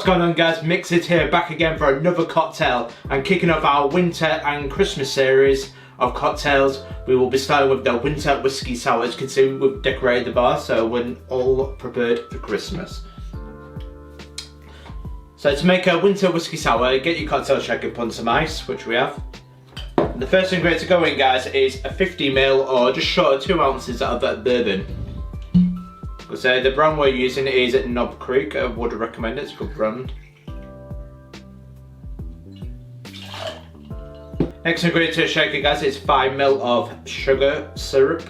What's going on, guys? Mixed here, back again for another cocktail and kicking off our winter and Christmas series of cocktails. We will be starting with the winter whiskey sour. As you can see, we've decorated the bar so we're all prepared for Christmas. So to make a winter whiskey sour, get your cocktail shaker upon some ice, which we have. The first ingredient to go in, guys, is a 50ml or just short of 2 ounces of that bourbon. So the brand we're using is at Knob Creek. I would recommend it, it's a good brand. Next ingredient to a shaker, guys, is 5ml of sugar syrup.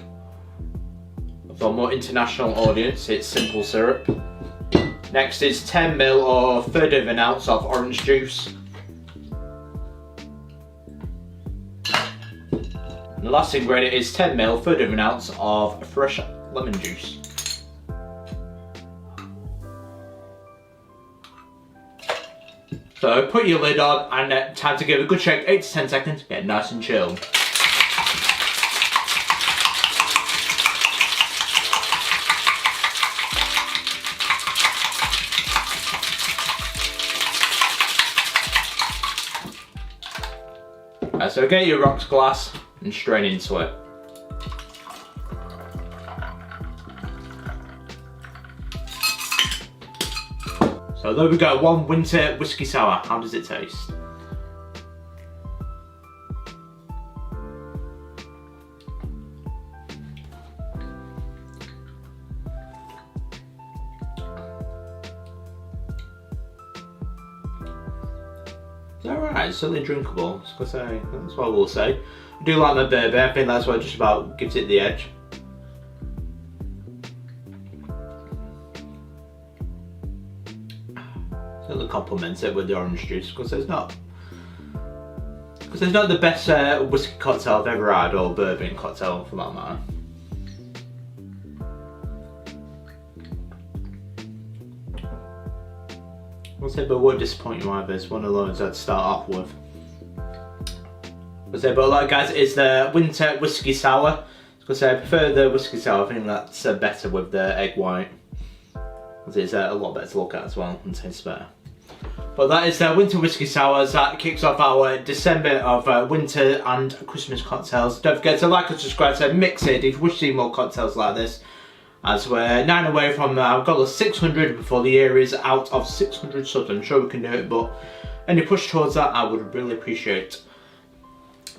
For a more international audience, it's simple syrup. Next is 10ml or 1/3 of an ounce of orange juice. And the last ingredient is 10ml, 1/3 of an ounce of fresh lemon juice. So put your lid on and time to give it a good shake, 8 to 10 seconds, get nice and chilled. So get your rocks glass and strain into it. So there we go, one winter whiskey sour. How does it taste? It's alright, it's certainly drinkable. That's what I will say. I do like my bourbon, I think that's what just about gives it the edge. Certainly complements it with the orange juice because it's not the best whiskey cocktail I've ever had, or bourbon cocktail for that matter. I'll say, but what disappoint you either. It's one of those I'd start off with. I'll say, but like, guys, it's the winter whiskey sour. I prefer the whiskey sour. I think that's better with the egg white. It's a lot better to look at as well and tastes better. But that is the winter whiskey sours. That kicks off our December of winter and Christmas cocktails. Don't forget to like and subscribe to Mix It if you wish to see more cocktails like this. As we're 9 away from our goal of 600 before the year is out of 600 subs. I'm sure we can do it, but any push towards that I would really appreciate.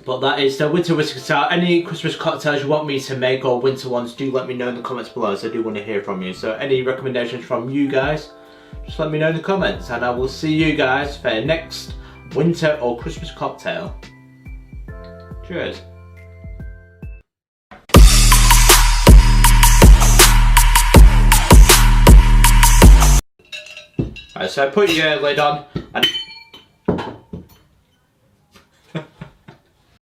But that is the winter whiskey sour. Any Christmas cocktails you want me to make or winter ones, do let me know in the comments below, so I do want to hear from you. So any recommendations from you guys, just let me know in the comments, and I will see you guys for the next winter or Christmas cocktail. Cheers. Alright, so put your lid on and